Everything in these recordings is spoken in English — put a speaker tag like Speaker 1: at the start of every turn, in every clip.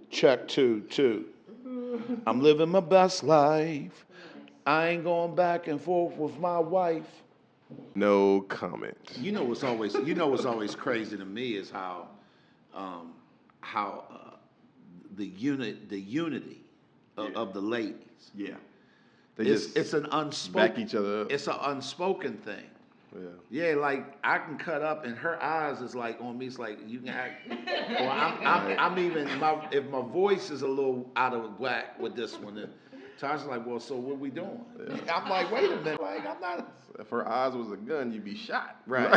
Speaker 1: Check two. I'm living my best life. I ain't going back and forth with my wife.
Speaker 2: No comment.
Speaker 1: You know what's always crazy to me is um, how the unity of the ladies.
Speaker 2: Yeah. They
Speaker 1: It's an
Speaker 2: back
Speaker 1: unspoken.
Speaker 2: each other up.
Speaker 1: It's an unspoken thing.
Speaker 2: Yeah.
Speaker 1: Yeah, like I can cut up, and her eyes is like on me. It's like you can act. Or I'm even if my voice is a little out of whack with this one. Then Tasha's like, well, so what we doing?
Speaker 2: Yeah.
Speaker 1: I'm like, wait a minute, like I'm not.
Speaker 2: If her eyes was a gun, you'd be shot.
Speaker 1: Right.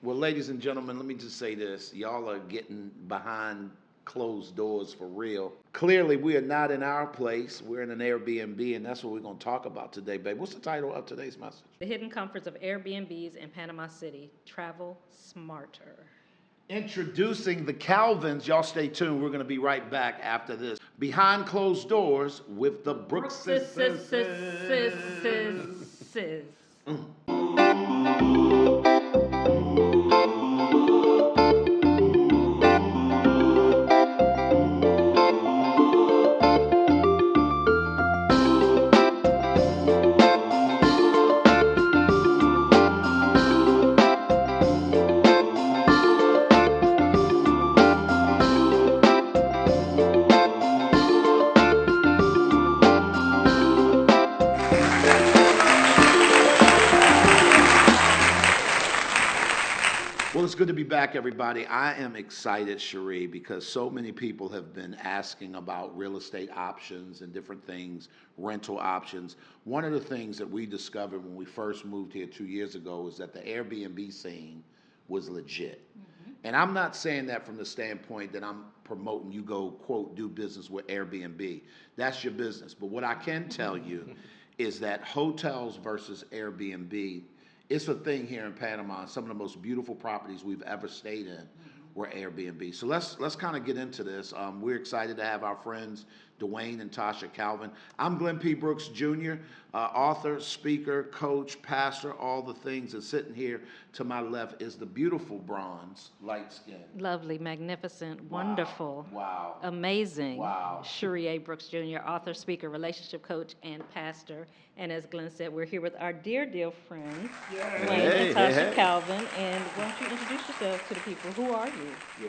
Speaker 1: Well, ladies and gentlemen, let me just say this: y'all are getting behind closed doors for real. Clearly, we are not in our place. We're in an Airbnb, and that's what we're going to talk about today, babe. What's the title of today's message?
Speaker 3: The Hidden Comforts of Airbnbs in Panama City. Travel smarter.
Speaker 1: Introducing the Calvins. Y'all stay tuned. We're going to be right back after this. Behind closed doors with the Brookses. Well, it's good to be back, everybody. I am excited, Sheri, because so many people have been asking about real estate options and different things, rental options. One of the things that we discovered when we first moved here 2 years ago is that the Airbnb scene was legit. And I'm not saying that from the standpoint that I'm promoting you go, quote, do business with Airbnb. That's your business. But what I can tell you is that hotels versus Airbnb, it's a thing here in Panama. Some of the most beautiful properties we've ever stayed in were Airbnb. So let's kind of get into this. We're excited to have our friends Dwayne and Tasha Calvin. I'm Glenn P. Brooks Jr., author, speaker, coach, pastor, all the things. And sitting here to my left is the beautiful bronze, light skin.
Speaker 3: Lovely, magnificent, wonderful,
Speaker 1: Wow.
Speaker 3: amazing.
Speaker 1: Wow.
Speaker 3: Sheri A. Brooks Jr., author, speaker, relationship coach, and pastor. And as Glenn said, we're here with our dear friends, Dwayne
Speaker 2: Hey,
Speaker 3: and Tasha
Speaker 2: hey.
Speaker 3: Calvin. And why don't you introduce yourselves to the people? Who are you?
Speaker 1: Yeah.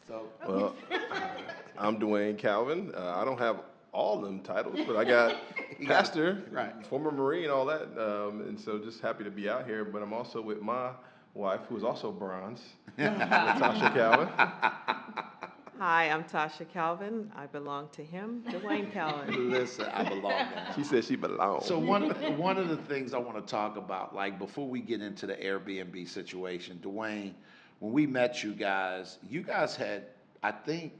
Speaker 1: So
Speaker 2: Well, I'm Dwayne Calvin. I don't have all them titles, but I got pastor,
Speaker 1: right.
Speaker 2: former Marine, all that. And so just happy to be out here. But I'm also with my wife, who is also bronze, Natasha Calvin.
Speaker 4: Hi, I'm Tasha Calvin. I belong to him, Dwayne Calvin.
Speaker 1: listen, I belong now.
Speaker 2: She said she belongs.
Speaker 1: So one of the things I want to talk about, like before we get into the Airbnb situation, Dwayne, when we met you guys had, I think,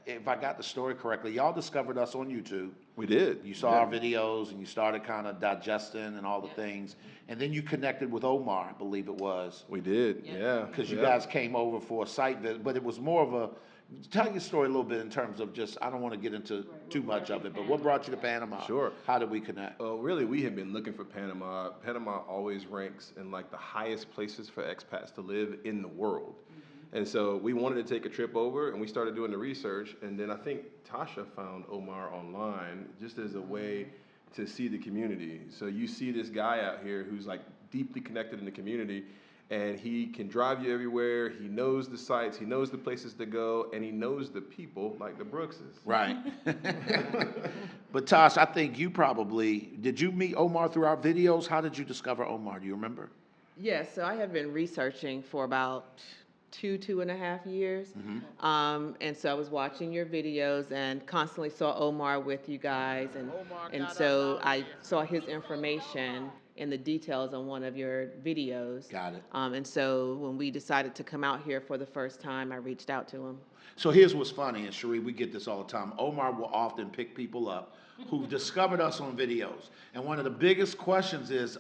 Speaker 1: if I got the story correctly, y'all discovered us on YouTube.
Speaker 2: We did.
Speaker 1: You saw our videos and you started kind of digesting and all the things, and then you connected with Omar, I believe it was.
Speaker 2: We did, yeah.
Speaker 1: Because you guys came over for a site visit, but it was more of a. Tell your story a little bit in terms of just, I don't want to get into too much of it, but what brought you to Panama?
Speaker 2: Sure.
Speaker 1: How did we connect?
Speaker 2: Really, we had been looking for Panama. Panama always ranks in like the highest places for expats to live in the world. And so we wanted to take a trip over, and we started doing the research. And then I think Tasha found Omar online just as a way to see the community. So you see this guy out here who's like deeply connected in the community, and he can drive you everywhere. He knows the sites, he knows the places to go, and he knows the people like the Brookses.
Speaker 1: Right. But Tosh, I think did you meet Omar through our videos? How did you discover Omar? Do you remember?
Speaker 4: Yes, so I have been researching for about 2.5 years. And so I was watching your videos and constantly saw Omar with you guys. And so I saw his information in the details on one of your videos.
Speaker 1: Got it.
Speaker 4: And so when we decided to come out here for the first time, I reached out to him.
Speaker 1: So here's what's funny, and Sheri, we get this all the time. Omar will often pick people up who discovered us on videos. And one of the biggest questions is,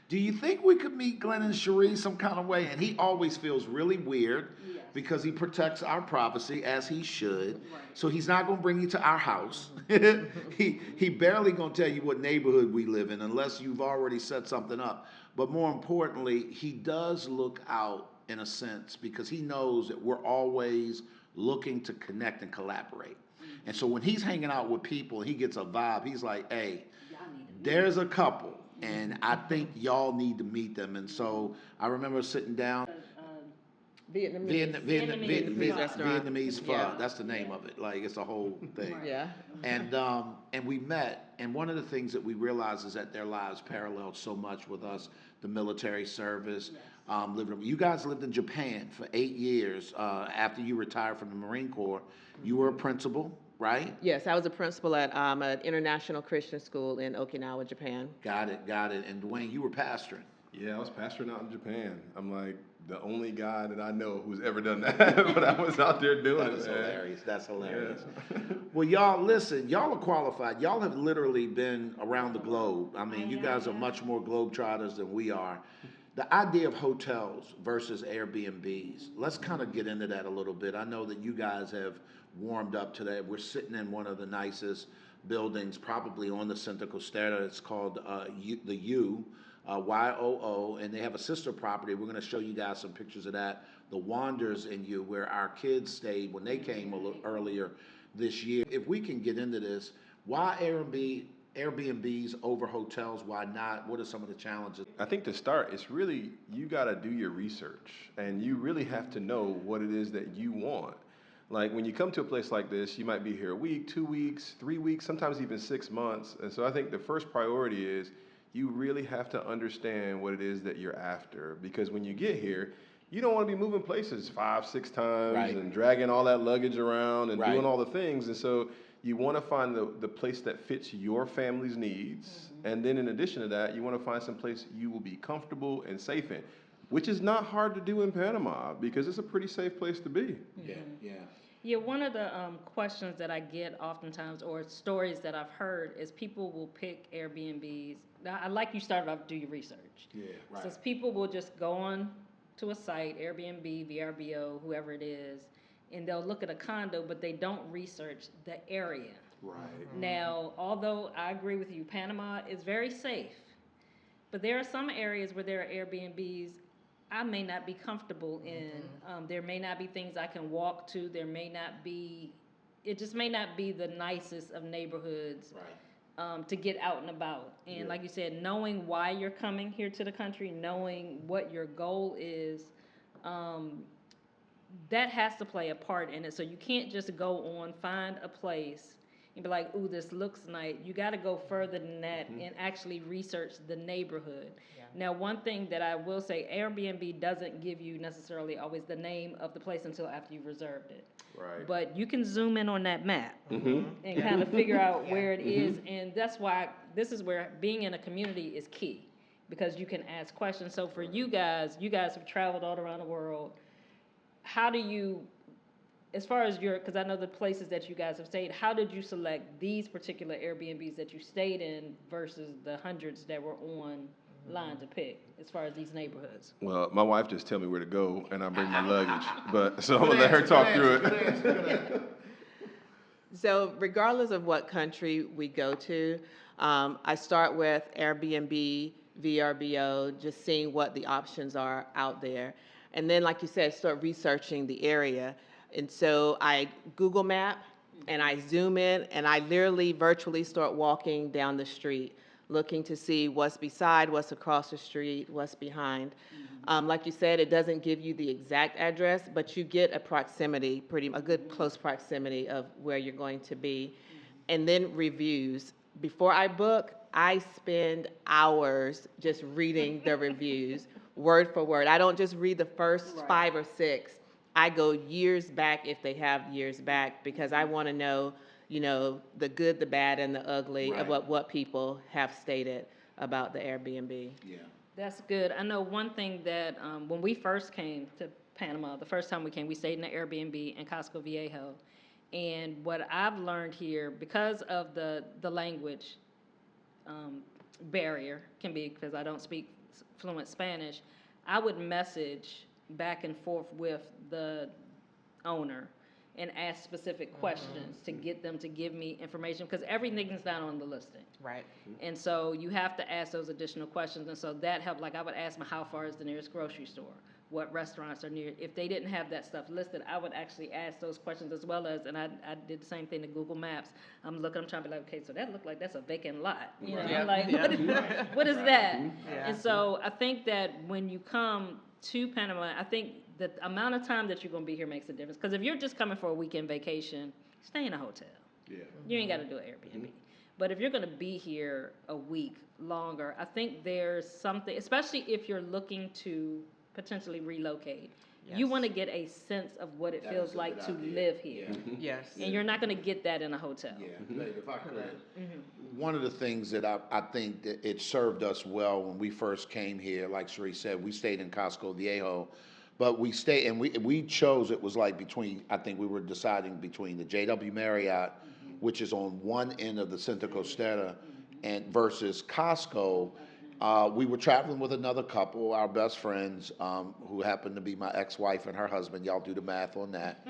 Speaker 1: do you think we could meet Glenn and Sheri some kind of way? And he always feels really weird because he protects our privacy, as he should. Right. So he's not going to bring you to our house. he barely going to tell you what neighborhood we live in unless you've already set something up. But more importantly, he does look out in a sense because he knows that we're always looking to connect and collaborate. And so when he's hanging out with people and he gets a vibe, he's like, hey, there's a couple, and I think y'all need to meet them. And so I remember sitting down. Vietnamese pho.
Speaker 4: Yeah.
Speaker 1: That's the name of it. Like, it's a whole thing.
Speaker 4: Yeah.
Speaker 1: And we met, and one of the things that we realized is that their lives paralleled so much with us, the military service. You guys lived in Japan for 8 years after you retired from the Marine Corps. You were a principal, right?
Speaker 4: Yes, I was a principal at an international Christian school in Okinawa, Japan.
Speaker 1: Got it. And Dwayne, you were pastoring.
Speaker 2: Yeah, I was pastoring out in Japan. I'm like the only guy that I know who's ever done that, but I was out there doing it.
Speaker 1: That's hilarious.
Speaker 2: Yeah.
Speaker 1: Well, y'all, listen, y'all are qualified. Y'all have literally been around the globe. I mean, you guys are much more globetrotters than we are. The idea of hotels versus Airbnbs, let's kind of get into that a little bit. I know that you guys have warmed up to that. We're sitting in one of the nicest buildings, probably on the Centro Costera. It's called the U. YOO, and they have a sister property. We're going to show you guys some pictures of that. The Wanders in You, where our kids stayed when they came a little earlier this year. If we can get into this, why Airbnbs over hotels? Why not? What are some of the challenges?
Speaker 2: I think to start, it's really, you got to do your research, and you really have to know what it is that you want. Like when you come to a place like this, you might be here a week, 2 weeks, 3 weeks, sometimes even 6 months. And so I think the first priority is you really have to understand what it is that you're after, because when you get here, you don't want to be moving places 5, 6 times
Speaker 1: Right.
Speaker 2: and dragging all that luggage around and
Speaker 1: Right.
Speaker 2: doing all the things. And so you want to find the place that fits your family's needs. And then in addition to that, you want to find some place you will be comfortable and safe in, which is not hard to do in Panama because it's a pretty safe place to be.
Speaker 1: Yeah.
Speaker 3: Yeah, one of the questions that I get oftentimes, or stories that I've heard, is people will pick Airbnbs. Now, I like you started off, do your research.
Speaker 1: Yeah, right.
Speaker 3: So people will just go on to a site, Airbnb, VRBO, whoever it is, and they'll look at a condo, but they don't research the area.
Speaker 1: Right.
Speaker 3: Now, although I agree with you, Panama is very safe, but there are some areas where there are Airbnbs I may not be comfortable in. There may not be things I can walk to. There may not be, it just may not be the nicest of neighborhoods to get out and about. And like you said, knowing why you're coming here to the country, knowing what your goal is, that has to play a part in it. So you can't just go on, find a place, and be like, ooh, this looks nice. You got to go further than that and actually research the neighborhood. Yeah. Now, one thing that I will say, Airbnb doesn't give you necessarily always the name of the place until after you've reserved it.
Speaker 2: Right.
Speaker 3: But you can zoom in on that map and kind of figure out where it is. And that's why this is where being in a community is key, because you can ask questions. So for you guys have traveled all around the world. How do you, as far as because I know the places that you guys have stayed, how did you select these particular Airbnbs that you stayed in versus the hundreds that were online to pick, as far as these neighborhoods?
Speaker 2: Well, my wife just tell me where to go, and I bring my luggage. But so I'm gonna let her talk through it.
Speaker 4: So regardless of what country we go to, I start with Airbnb, VRBO, just seeing what the options are out there. And then, like you said, start researching the area. And so I Google Map, and I zoom in, and I literally virtually start walking down the street, looking to see what's beside, what's across the street, what's behind. Like you said, it doesn't give you the exact address, but you get a proximity, a good close proximity of where you're going to be. And then reviews. Before I book, I spend hours just reading the reviews, word for word. I don't just read the first 5 or 6. I go years back if they have years back, because I want to know, the good, the bad, and the ugly of what people have stated about the Airbnb.
Speaker 1: Yeah.
Speaker 3: That's good. I know one thing that when we first came to Panama, the first time we came, we stayed in an Airbnb in Casco Viejo. And what I've learned here, because of the language barrier, can be because I don't speak fluent Spanish, I would message back and forth with the owner and ask specific questions to get them to give me information, because everything's not on the listing.
Speaker 4: Right.
Speaker 3: And so you have to ask those additional questions. And so that helped. Like I would ask them, how far is the nearest grocery store? what restaurants are near. If they didn't have that stuff listed, I would actually ask those questions as well as, and I did the same thing to Google Maps. I'm trying to be like, okay, so that looked like that's a vacant lot. You know, I'm like, what is that?
Speaker 4: Yeah.
Speaker 3: And so I think that when you come to Panama, I think the amount of time that you're gonna be here makes a difference. Because if you're just coming for a weekend vacation, stay in a hotel.
Speaker 2: Yeah.
Speaker 3: You ain't gotta do an Airbnb. But if you're gonna be here a week longer, I think there's something, especially if you're looking to potentially relocate. You
Speaker 4: Yes.
Speaker 3: want to get a sense of what it
Speaker 1: That
Speaker 3: feels
Speaker 1: is a
Speaker 3: like
Speaker 1: good
Speaker 3: to
Speaker 1: idea.
Speaker 3: live here.
Speaker 4: Yes.
Speaker 3: And you're not going to get that in a hotel.
Speaker 1: Yeah, Dave, if I could, one of the things that I think that it served us well when we first came here, like Sheri said, we stayed in Costco Viejo, but we stayed, and we chose, it was like between, I think we were deciding between the JW Marriott, which is on one end of the Centro Costera, and versus Costco. We were traveling with another couple, our best friends, who happened to be my ex-wife and her husband. Y'all do the math on that.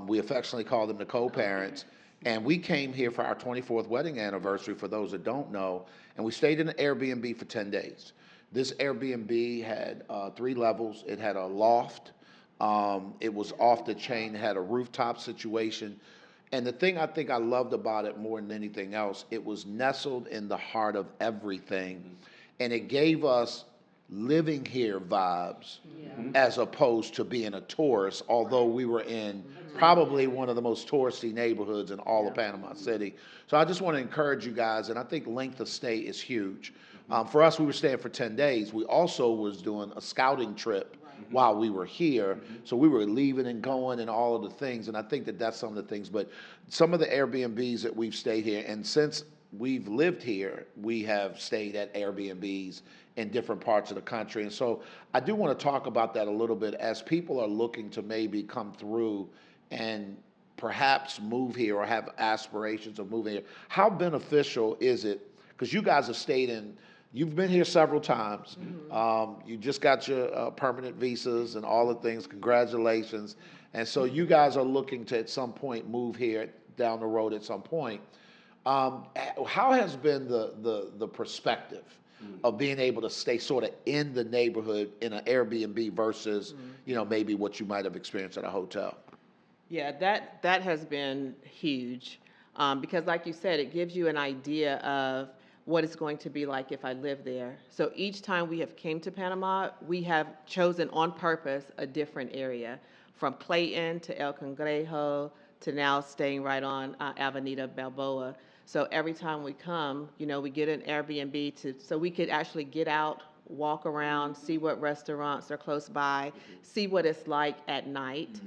Speaker 1: We affectionately call them the co-parents. And we came here for our 24th wedding anniversary, for those that don't know, and we stayed in an Airbnb for 10 days. This Airbnb had 3 levels. It had a loft. It was off the chain, had a rooftop situation. And the thing I think I loved about it more than anything else, it was nestled in the heart of everything. And it gave us living here vibes as opposed to being a tourist, although we were in probably one of the most touristy neighborhoods in all of Panama City. So I just want to encourage you guys, and I think length of stay is huge. For us, we were staying for 10 days. We also was doing a scouting trip while we were here. So we were leaving and going and all of the things. And I think that that's some of the things. But some of the Airbnbs that we've stayed here, and since we've lived here, we have stayed at Airbnbs in different parts of the country. And so I do want to talk about that a little bit as people are looking to maybe come through and perhaps move here or have aspirations of moving here. How beneficial is it? Because you guys have stayed in, you've been here several times. You just got your permanent visas and all the things. Congratulations. And so you guys are looking to at some point move here down the road at some point. How has been the perspective of being able to stay sort of in the neighborhood in an Airbnb versus, you know, maybe what you might have experienced at a hotel?
Speaker 4: Yeah, that has been huge, because like you said, it gives you an idea of what it's going to be like if I live there. So each time we have came to Panama, we have chosen on purpose a different area, from Clayton to El Cangrejo to now staying right on Avenida Balboa. So every time we come, you know, we get an Airbnb so we could actually get out, walk around, see what restaurants are close by, see what it's like at night,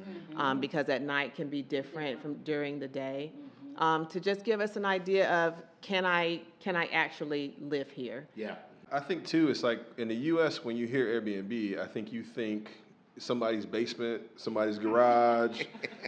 Speaker 4: because at night can be different from during the day, to just give us an idea of can I actually live here?
Speaker 1: Yeah.
Speaker 2: I think too, it's like in the U.S. when you hear Airbnb, I think you think somebody's basement, somebody's garage,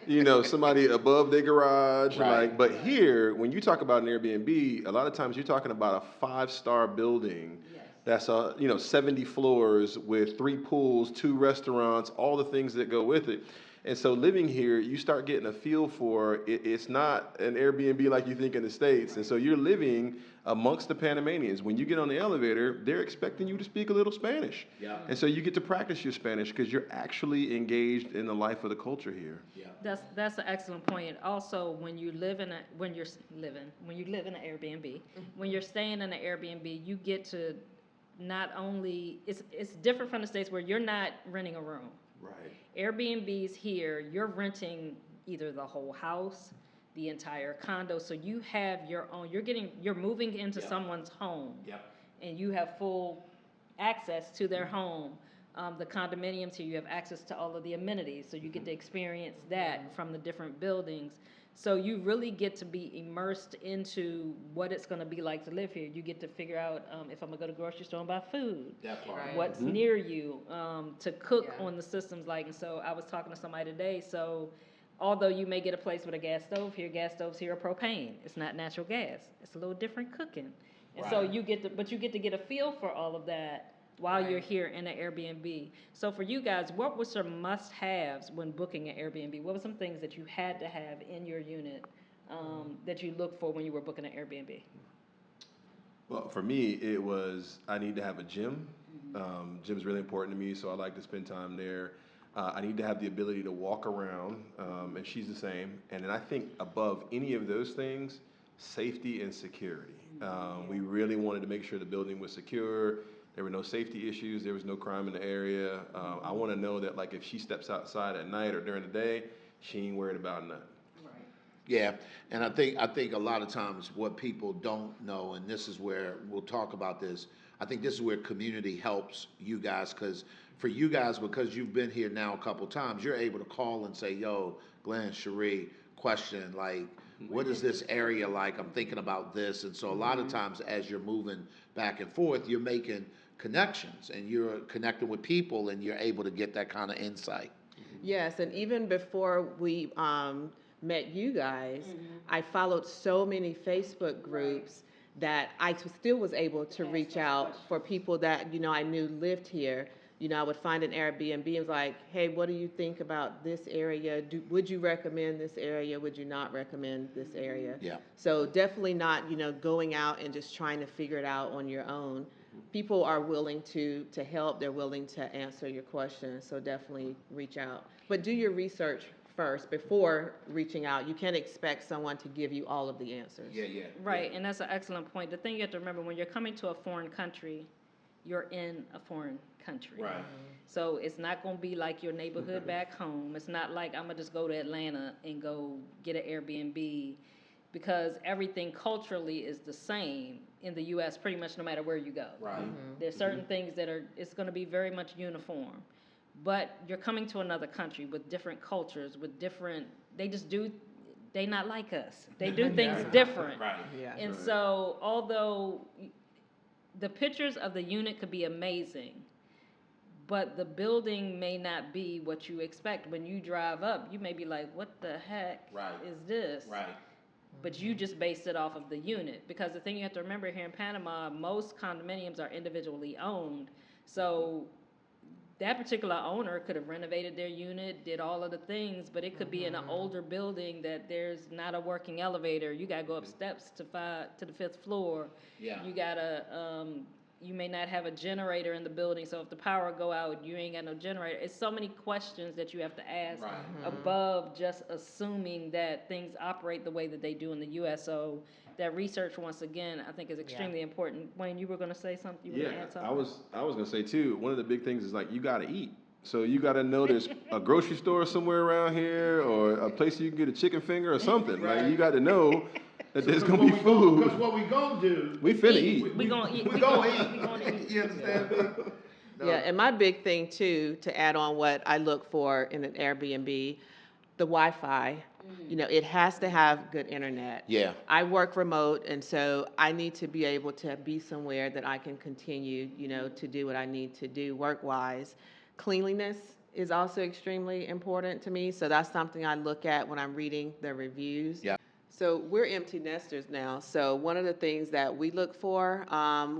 Speaker 2: you know, somebody above their garage.
Speaker 1: Right.
Speaker 2: Like, but here, when you talk about an Airbnb, a lot of times you're talking about a 5-star building. That's 70 floors with 3 pools, 2 restaurants, all the things that go with it. And so living here, you start getting a feel for it. It's not an Airbnb like you think in the States. And so you're living amongst the Panamanians. When you get on the elevator, they're expecting you to speak a little Spanish.
Speaker 1: Yeah.
Speaker 2: And so you get to practice your Spanish because you're actually engaged in the life of the culture here.
Speaker 1: Yeah.
Speaker 3: That's an excellent point. Also, when you live in an Airbnb, when you're staying in an Airbnb, you get to not only, it's different from the States where you're not renting a room.
Speaker 1: Right.
Speaker 3: Airbnbs here, you're renting either the whole house, the entire condo, so you have your own, you're moving into someone's home.
Speaker 1: Yep.
Speaker 3: And you have full access to their home. The condominiums here, you have access to all of the amenities, so you get to experience that from the different buildings. So you really get to be immersed into what it's gonna be like to live here. You get to figure out if I'm gonna go to the grocery store and buy food.
Speaker 1: That part.
Speaker 4: Right.
Speaker 3: What's near you, to cook on the systems like, and so I was talking to somebody today, so although you may get a place with a gas stoves here are propane. It's not natural gas. It's a little different cooking. And so you get to get a feel for all of that while you're here in an Airbnb. So for you guys, what was your must-haves when booking an Airbnb? What were some things that you had to have in your unit that you look for when you were booking an Airbnb?
Speaker 2: Well, for me, it was I need to have a gym. Gym's really important to me, so I like to spend time there. I need to have the ability to walk around, and she's the same. And then I think above any of those things, safety and security. We really wanted to make sure the building was secure. There were no safety issues. There was no crime in the area. I want to know that, like, if she steps outside at night or during the day, she ain't worried about nothing.
Speaker 1: Yeah, and I think a lot of times what people don't know, and this is where we'll talk about this, I think this is where community helps you guys, because for you guys, because you've been here now a couple times, you're able to call and say, yo, Glenn, Sheri, question, like, what is this area like? I'm thinking about this. And so a lot of times as you're moving back and forth, you're making connections and you're connecting with people and you're able to get that kind of insight.
Speaker 4: Yes, and even before we met you guys, I followed so many Facebook groups that I still was able to reach out for people that, I knew lived here. I would find an Airbnb and was like, hey, what do you think about this area? Would you recommend this area? Would you not recommend this area?
Speaker 1: Yeah.
Speaker 4: So definitely not, going out and just trying to figure it out on your own. People are willing to help. They're willing to answer your questions. So definitely reach out. But do your research first before reaching out. You can't expect someone to give you all of the answers.
Speaker 3: Right, and that's an excellent point. The thing you have to remember, when you're coming to a foreign country, you're in a foreign country.
Speaker 1: Right.
Speaker 3: So it's not going to be like your neighborhood back home. It's not like I'm going to just go to Atlanta and go get an Airbnb, because everything culturally is the same in the U.S. pretty much no matter where you go.
Speaker 1: Right.
Speaker 3: There's certain things that it's going to be very much uniform. But you're coming to another country with different cultures, with different, they not like us. They do things different.
Speaker 1: Right.
Speaker 4: Yeah.
Speaker 3: And so, although the pictures of the unit could be amazing, but the building may not be what you expect. When you drive up, you may be like, what the heck is this?
Speaker 1: Right.
Speaker 3: But you just based it off of the unit. Because the thing you have to remember here in Panama, most condominiums are individually owned. So that particular owner could have renovated their unit, did all of the things, but it could be in an older building that there's not a working elevator. You got to go up steps to the 5th floor.
Speaker 1: Yeah.
Speaker 3: You gotta, you may not have a generator in the building, so if the power go out, you ain't got no generator. It's so many questions that you have to ask above just assuming that things operate the way that they do in the U.S. So that research, once again, I think is extremely important. Wayne, you were going to say something? You were gonna add something?
Speaker 2: I was going to say too, one of the big things is, like, you got to eat. So you got to know there's a grocery store somewhere around here, or a place you can get a chicken finger or something. Like, you got to know that there's going to be food.
Speaker 1: Because what we going to do,
Speaker 2: We finna eat.
Speaker 3: We gonna eat.
Speaker 1: we going to eat. You understand me? No.
Speaker 4: Yeah, and my big thing too, to add on what I look for in an Airbnb, the Wi-Fi. It has to have good internet.
Speaker 1: Yeah.
Speaker 4: I work remote, and so I need to be able to be somewhere that I can continue, to do what I need to do work-wise. Cleanliness is also extremely important to me, so that's something I look at when I'm reading the reviews.
Speaker 1: Yeah.
Speaker 4: So we're empty nesters now, so one of the things that we look for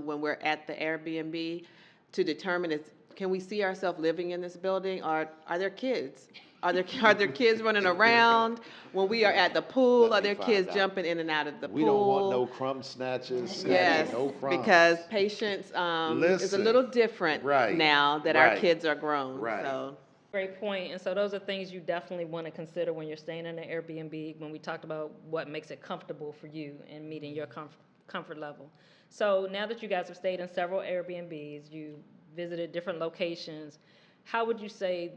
Speaker 4: when we're at the Airbnb to determine is, can we see ourselves living in this building, or are there kids? Are there kids running around when we are at the pool? Are there kids jumping in and out of the pool?
Speaker 1: We don't want no crumb snatchers.
Speaker 4: Yes,
Speaker 1: no crumbs.
Speaker 4: because patience is a
Speaker 1: Listen.
Speaker 4: little different now that our kids are grown.
Speaker 1: Right.
Speaker 4: So.
Speaker 3: Great point. And so those are things you definitely want to consider when you're staying in an Airbnb, when we talked about what makes it comfortable for you and meeting your comfort level. So now that you guys have stayed in several Airbnbs, you visited different locations, how would you say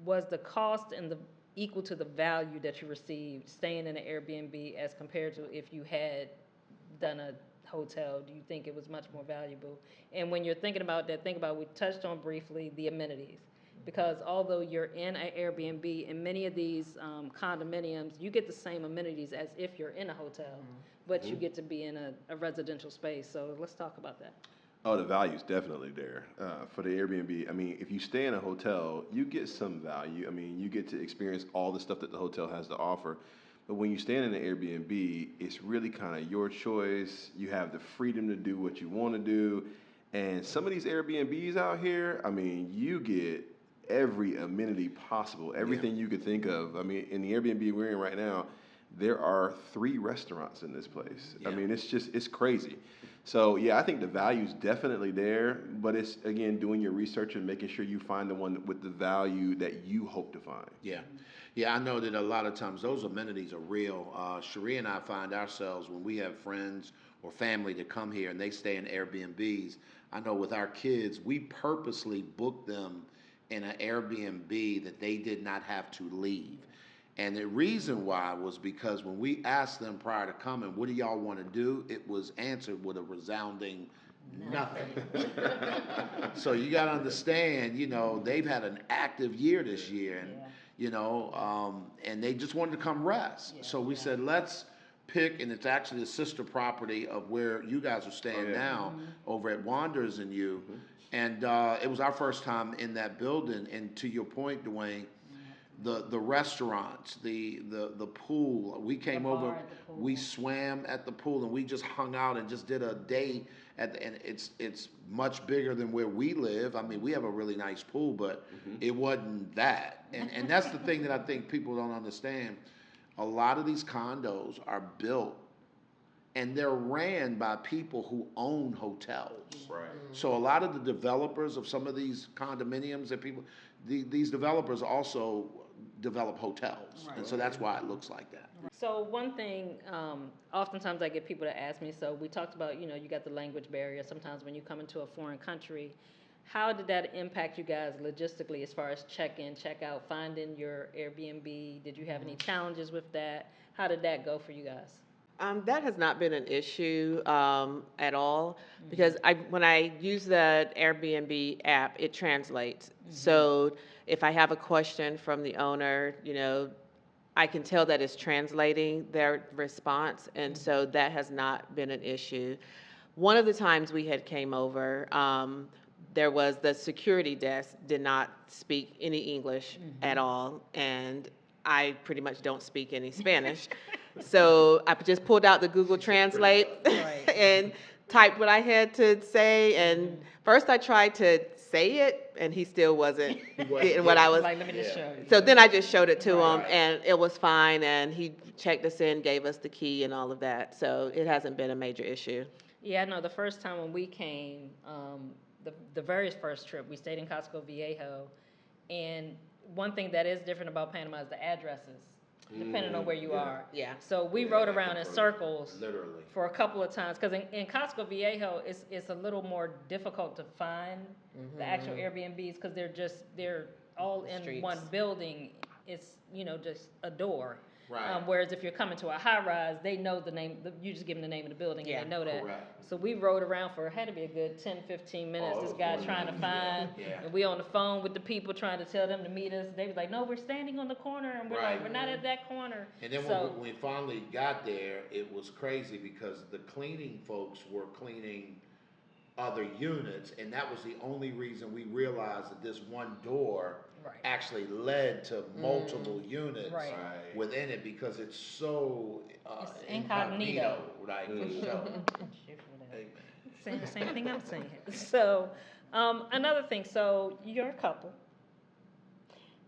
Speaker 3: was the cost and the equal to the value that you received staying in an Airbnb as compared to if you had done a hotel? Do you think it was much more valuable? And when you're thinking about that, think about, we touched on briefly the amenities. Because although you're in an Airbnb, in many of these condominiums, you get the same amenities as if you're in a hotel, but you get to be in a residential space. So let's talk about that.
Speaker 2: Oh, the value's definitely there for the Airbnb. I mean, if you stay in a hotel, you get some value. I mean, you get to experience all the stuff that the hotel has to offer. But when you stay in an Airbnb, it's really kind of your choice. You have the freedom to do what you want to do. And some of these Airbnbs out here, I mean, you get every amenity possible, everything you could think of. I mean, in the Airbnb we're in right now, there are 3 restaurants in this place. I mean, it's crazy. So yeah, I think the value's definitely there, but it's again doing your research and making sure you find the one with the value that you hope to find.
Speaker 1: Yeah. Yeah, I know that a lot of times those amenities are real. Sheri and I find ourselves when we have friends or family that come here and they stay in Airbnbs. I know with our kids, we purposely book them in an Airbnb that they did not have to leave. And the reason why was because when we asked them prior to coming, what do y'all want to do? It was answered with a resounding nothing. So you got to understand, you know, they've had an active year this year, and you know, and they just wanted to come rest. So we said, let's pick, and it's actually the sister property of where you guys are staying now, over at Wanderers and you. And it was our first time in that building. And to your point, Dwayne, the restaurants, the pool. We came over, we swam at the pool, and we just hung out and just did a day at the, and it's much bigger than where we live. I mean, we have a really nice pool, but it wasn't that. And that's the thing that I think people don't understand. A lot of these condos are built and they're ran by people who own hotels.
Speaker 2: Right.
Speaker 1: So a lot of the developers of some of these condominiums that people, these developers also develop hotels. And so that's why it looks like that.
Speaker 3: So one thing, oftentimes I get people to ask me, so we talked about, you know, you got the language barrier. Sometimes when you come into a foreign country, how did that impact you guys logistically as far as check-in, check-out, finding your Airbnb? Did you have any challenges with that? How did that go for you guys?
Speaker 4: That has not been an issue at all because when I use the Airbnb app, it translates. So if I have a question from the owner, you know, I can tell that it's translating their response, and so that has not been an issue. One of the times we had came over, there was the security desk did not speak any English at all, and I pretty much don't speak any Spanish. So I just pulled out the Google Translate and typed what I had to say. And first I tried to say it, and he still wasn't getting what I was.
Speaker 3: Like, let me just show you.
Speaker 4: So then I just showed it to him, and it was fine. And he checked us in, gave us the key, and all of that. So it hasn't been a major issue.
Speaker 3: Yeah, I know the first time when we came, the very first trip, we stayed in Casco Viejo. And one thing that is different about Panama is the addresses, depending on where you are.
Speaker 4: Yeah.
Speaker 3: So we rode around in circles
Speaker 1: Literally.
Speaker 3: for a couple of times, because in Casco Viejo, it's a little more difficult to find the actual Airbnbs, because they're all in
Speaker 4: Streets.
Speaker 3: one building. It's, you know, just a door.
Speaker 1: Right.
Speaker 3: Whereas if you're coming to a high rise, they know the name, you just give them the name of the building and they know that.
Speaker 1: Correct.
Speaker 3: So we rode around for, it had to be a good 10, 15 minutes, this guy trying to find,
Speaker 1: Yeah.
Speaker 3: and we on the phone with the people trying to tell them to meet us. They was like, no, we're standing on the corner, and we're like,
Speaker 1: Right.
Speaker 3: we're not at that corner.
Speaker 1: And then
Speaker 3: So,
Speaker 1: when we finally got there, it was crazy because the cleaning folks were cleaning other units, and that was the only reason we realized that this one door
Speaker 3: Right.
Speaker 1: actually led to multiple units
Speaker 3: Right.
Speaker 1: within it, because it's so
Speaker 3: It's
Speaker 1: incognito,
Speaker 3: incognito.
Speaker 1: right? For sure.
Speaker 3: saying the same thing I'm saying. So, another thing, so you're a couple,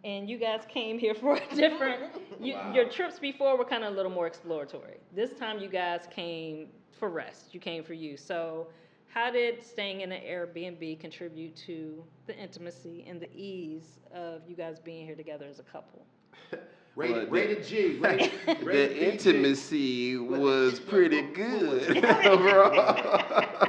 Speaker 3: and you guys came here for a different, your trips before were kind of a little more exploratory. This time you guys came for rest, you came for you. So how did staying in an Airbnb contribute to the intimacy and the ease of you guys being here together as a couple?
Speaker 1: Rated G.
Speaker 2: The intimacy was pretty good overall.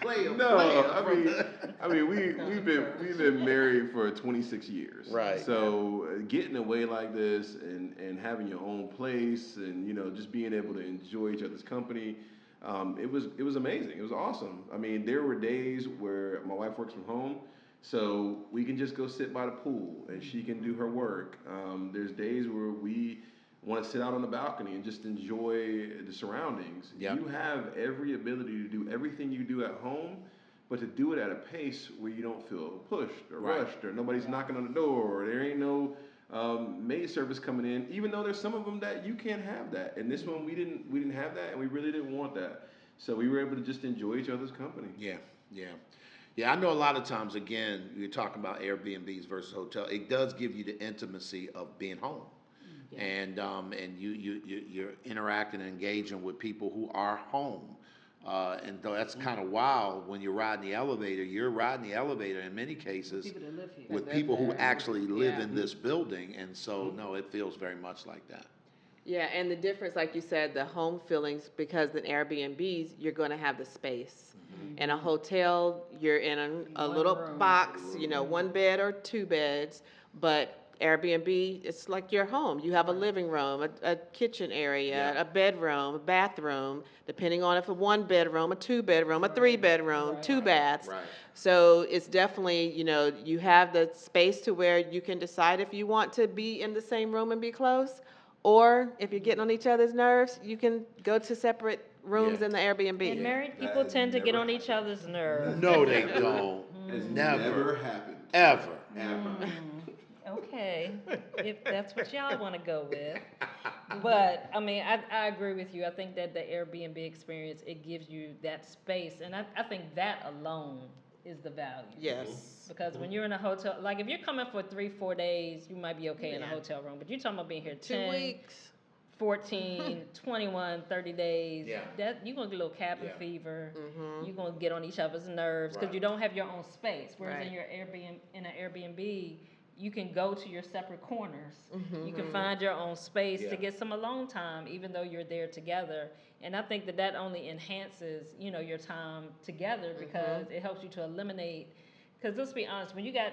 Speaker 2: I mean, we've been married for 26 years.
Speaker 1: Right.
Speaker 2: So getting away like this and having your own place and, you know, just being able to enjoy each other's company, it was amazing. It was awesome. I mean, there were days where my wife works from home, so we can just go sit by the pool and she can do her work. There's days where we want to sit out on the balcony and just enjoy the surroundings.
Speaker 1: Yep.
Speaker 2: You have every ability to do everything you do at home, but to do it at a pace where you don't feel pushed or rushed, or nobody's knocking on the door, or there ain't no maid service coming in, even though there's some of them that you can't have that. And this one we didn't have that, and we really didn't want that. So we were able to just enjoy each other's company.
Speaker 1: Yeah, I know a lot of times, again, you're talking about Airbnbs versus hotel. It does give you the intimacy of being home. And you're interacting and engaging with people who are home. And though that's kind of wild when you're riding the elevator, you're riding the elevator in many cases
Speaker 3: People that live here.
Speaker 1: with
Speaker 4: That live
Speaker 1: people who
Speaker 4: there.
Speaker 1: actually live
Speaker 4: Yeah.
Speaker 1: in this building. And so, no, it feels very much like that.
Speaker 4: Yeah, and the difference, like you said, the home feelings, because in Airbnbs, you're gonna have the space. In a hotel, you're in a
Speaker 3: One
Speaker 4: little
Speaker 3: room.
Speaker 4: box, one bed or two beds, but Airbnb, it's like your home. You have a living room, a kitchen area,
Speaker 1: Yeah.
Speaker 4: a bedroom, a bathroom, depending on if a one bedroom, a two bedroom, a three bedroom,
Speaker 3: Right.
Speaker 4: two baths.
Speaker 1: Right.
Speaker 4: So it's definitely, you have the space to where you can decide if you want to be in the same room and be close, or if you're getting on each other's nerves, you can go to separate rooms
Speaker 1: Yeah.
Speaker 4: in the Airbnb.
Speaker 3: And married
Speaker 2: That
Speaker 3: people
Speaker 2: has
Speaker 3: tend to get
Speaker 2: never
Speaker 3: on each
Speaker 2: happened.
Speaker 3: other's nerves.
Speaker 1: No, they don't.
Speaker 2: It's
Speaker 1: Never.
Speaker 2: never happened.
Speaker 1: Ever.
Speaker 2: Ever.
Speaker 3: Okay, if that's what y'all want to go with. But, I mean, I agree with you. I think that the Airbnb experience, it gives you that space. And I think that alone is the value.
Speaker 4: Yes.
Speaker 3: Because when you're in a hotel, like if you're coming for 3-4 days, you might be okay in a
Speaker 4: Yeah.
Speaker 3: hotel room. But you're talking about being here
Speaker 4: 2
Speaker 3: 10,
Speaker 4: weeks.
Speaker 3: 14, 21, 30 days.
Speaker 1: Yeah.
Speaker 3: That you're gonna get a little cabin
Speaker 1: Yeah.
Speaker 3: fever.
Speaker 4: Mm-hmm.
Speaker 3: You're gonna get on each other's nerves because
Speaker 1: Right.
Speaker 3: you don't have your own space. Whereas
Speaker 4: Right.
Speaker 3: in your Airbnb, in an Airbnb, you can go to your separate corners.
Speaker 4: Mm-hmm.
Speaker 3: You can find your own space
Speaker 1: Yeah.
Speaker 3: to get some alone time, even though you're there together. And I think that only enhances, your time together because it helps you to eliminate. Because let's be honest, when you got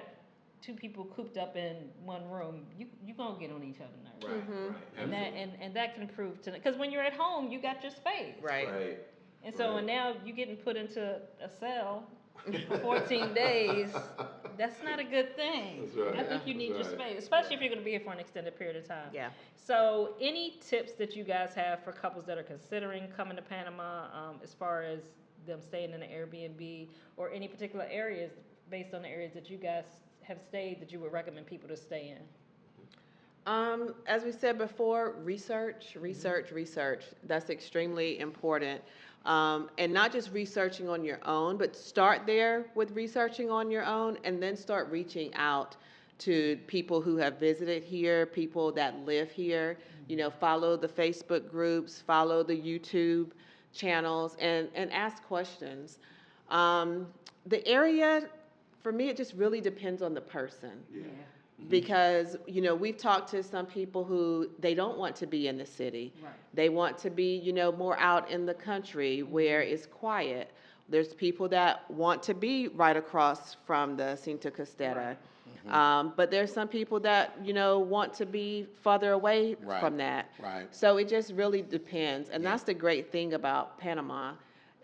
Speaker 3: two people cooped up in one room, you gonna get on each other's nerves.
Speaker 1: Right. Right.
Speaker 3: And that can prove to, because when you're at home, you got your space.
Speaker 4: Right.
Speaker 2: Right.
Speaker 3: And so
Speaker 2: Right.
Speaker 3: and now you getting put into a cell for 14 days. That's not a good thing.
Speaker 2: That's right.
Speaker 3: I think you need
Speaker 2: That's
Speaker 3: your
Speaker 2: right.
Speaker 3: space, especially if you're going to be here for an extended period of time.
Speaker 4: Yeah.
Speaker 3: So, any tips that you guys have for couples that are considering coming to Panama, as far as them staying in an Airbnb, or any particular areas based on the areas that you guys have stayed that you would recommend people to stay in?
Speaker 4: As we said before, research. That's extremely important. And not just researching on your own, but start there with researching on your own and then start reaching out to people who have visited here, people that live here. Follow the Facebook groups, follow the YouTube channels, and ask questions. The area, for me, it just really depends on the person.
Speaker 1: Yeah.
Speaker 4: Because, we've talked to some people who they don't want to be in the city.
Speaker 3: Right.
Speaker 4: They want to be, more out in the country where it's quiet. There's people that want to be right across from the Cinta Costera. But there's some people that, want to be further away
Speaker 1: Right.
Speaker 4: from that.
Speaker 1: Right.
Speaker 4: So it just really depends. And
Speaker 1: Yeah.
Speaker 4: that's the great thing about Panama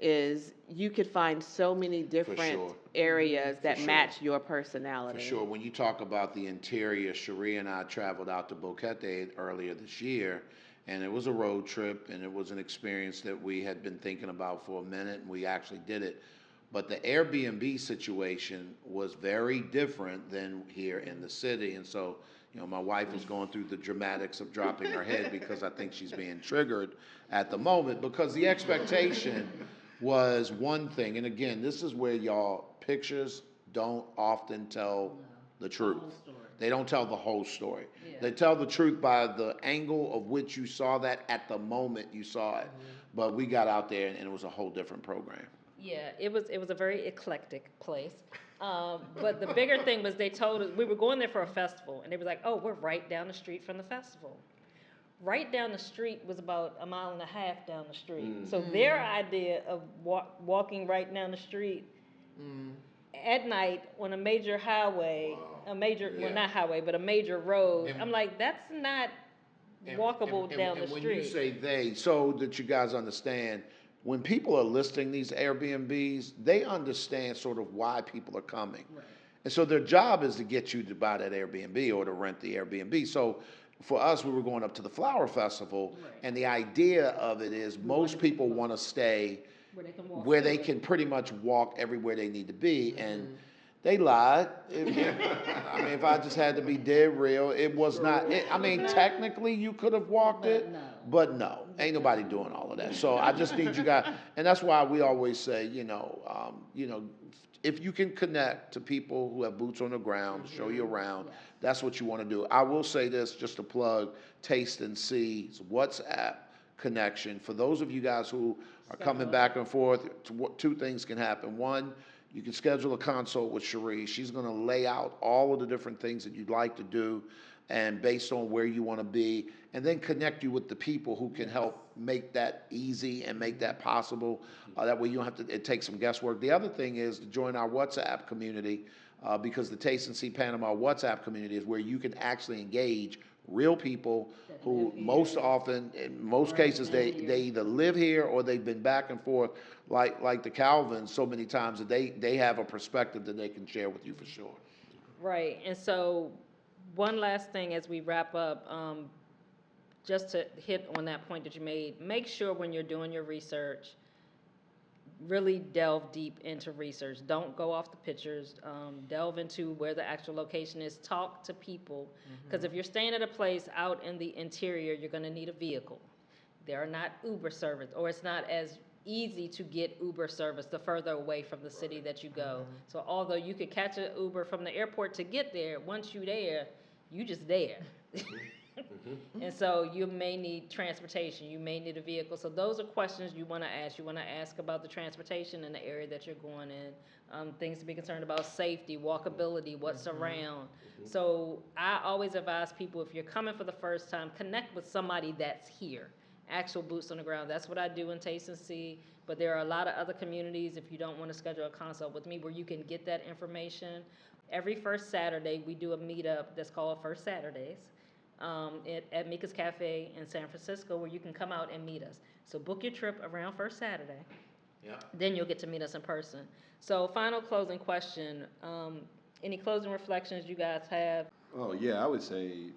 Speaker 4: is you could find so many different
Speaker 1: sure.
Speaker 4: areas that
Speaker 1: sure.
Speaker 4: match your personality.
Speaker 1: For sure. When you talk about the interior, Sheri and I traveled out to Boquete earlier this year, and it was a road trip, and it was an experience that we had been thinking about for a minute, and we actually did it. But the Airbnb situation was very different than here in the city, and so, my wife is going through the dramatics of dropping her head because I think she's being triggered at the moment because the expectation was one thing, and again, this is where y'all pictures don't often tell the truth. They don't tell the whole story.
Speaker 3: Yeah.
Speaker 1: They tell the truth by the angle of which you saw that at the moment you saw it. But we got out there and it was a whole different program.
Speaker 3: Yeah, it was a very eclectic place. But the bigger thing was they told us, we were going there for a festival, and they were like, oh, we're right down the street from the festival. Right down the street was about a mile and a half down the street. So their idea of walking right down the street at night on a major highway, well, not highway, but a major road,
Speaker 1: And-
Speaker 3: I'm like, that's not walkable down the
Speaker 1: and when
Speaker 3: street.
Speaker 1: you say they, so that you guys understand, when people are listing these Airbnbs, they understand sort of why people are coming.
Speaker 3: Right.
Speaker 1: And so their job is to get you to buy that Airbnb or to rent the Airbnb. So for us, we were going up to the Flower Festival,
Speaker 3: Right.
Speaker 1: and the idea of it is most people want to stay
Speaker 3: Where they can walk
Speaker 1: where
Speaker 3: through
Speaker 1: they
Speaker 3: it.
Speaker 1: can pretty much walk everywhere they need to be. And they lied. I mean, if I just had to be dead real, it was not. I mean, technically you could have walked it, but no, ain't nobody doing all of that. So I just need you guys, and that's why we always say, if you can connect to people who have boots on the ground, show you around, that's what you want to do. I will say this, just to plug Taste and See's WhatsApp connection. For those of you guys who are coming back and forth, two things can happen. One, you can schedule a consult with Sheri. She's going to lay out all of the different things that you'd like to do, and based on where you want to be, and then connect you with the people who can help make that easy and make that possible. That way you don't have to, it takes some guesswork. The other thing is to join our WhatsApp community, because the Taste and See Panama WhatsApp community is where you can actually engage real people who most often, in most cases, they either live here or they've been back and forth, like the Calvins so many times that they have a perspective that they can share with you for sure.
Speaker 3: Right, and so one last thing as we wrap up, just to hit on that point that you made, make sure when you're doing your research, really delve deep into research. Don't go off the pictures. Delve into where the actual location is. Talk to people, because if you're staying at a place out in the interior, you're going to need a vehicle. There are not Uber service, or it's not as easy to get Uber service the further away from the city that you go. So although you could catch an Uber from the airport to get there, once you're there, you just there. And so you may need transportation, you may need a vehicle. So those are questions you want to ask. You want to ask about the transportation in the area that you're going in, things to be concerned about, safety, walkability, what's around. So I always advise people, if you're coming for the first time, connect with somebody that's here, actual boots on the ground. That's what I do in Taste and See, but there are a lot of other communities, if you don't want to schedule a consult with me, where you can get that information. Every first Saturday, we do a meetup that's called First Saturdays. At Mika's Cafe in San Francisco, where you can come out and meet us. So book your trip around First Saturday. Yeah. Then you'll get to meet us in person. So final closing question, any closing reflections you guys have?
Speaker 2: Oh, yeah, I would say,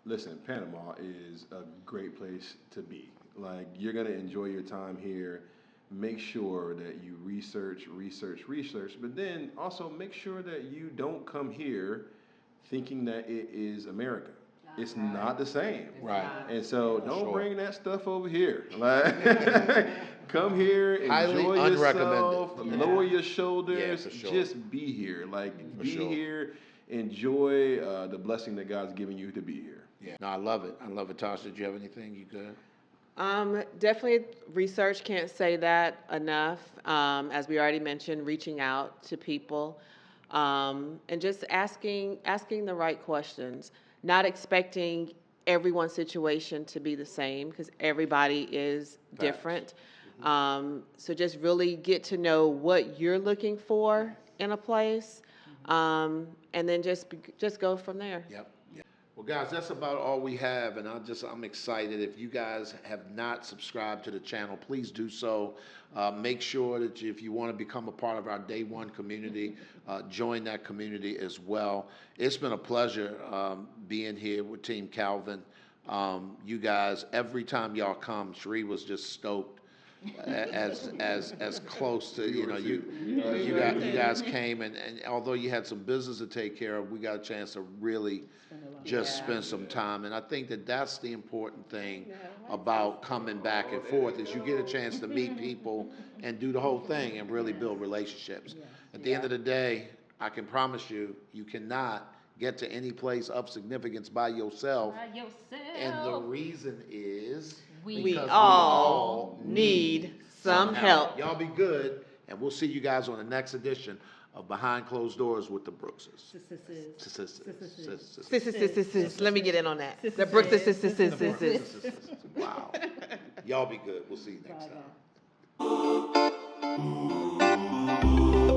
Speaker 2: listen, Panama is a great place to be. Like, you're going to enjoy your time here. Make sure that you research, but then also make sure that you don't come here thinking that it is America. It's not the same.
Speaker 1: Right.
Speaker 2: And so don't bring that stuff over here. Like, come here, enjoy yourself, lower your shoulders, just be here. Like, be here, enjoy the blessing that God's giving you to be here.
Speaker 1: Yeah. No, I love it. I love it. Tasha, did you have anything you could?
Speaker 4: Definitely research, can't say that enough. As we already mentioned, reaching out to people, and just asking the right questions. Not expecting everyone's situation to be the same, because everybody is different. So just really get to know what you're looking for in a place, and then just go from there.
Speaker 1: Yep. Well, guys, that's about all we have, and I'm excited. If you guys have not subscribed to the channel, please do so. Make sure that if you want to become a part of our Day One community, join that community as well. It's been a pleasure being here with Team Calvin. You guys, every time y'all come, Sheri was just stoked. As close to, you guys came, and although you had some business to take care of, we got a chance to really just spend some time. And I think that that's the important thing about coming back and forth, is you get a chance to meet people and do the whole thing and really build relationships. At the end of the day, I can promise you, you cannot get to any place of significance by yourself. And the reason is
Speaker 4: we all need some help.
Speaker 1: Y'all be good, and we'll see you guys on the next edition of Behind Closed Doors with the Brookses.
Speaker 4: Let me get in on that. The Brookses.
Speaker 1: Wow. Y'all be good. We'll see you next time.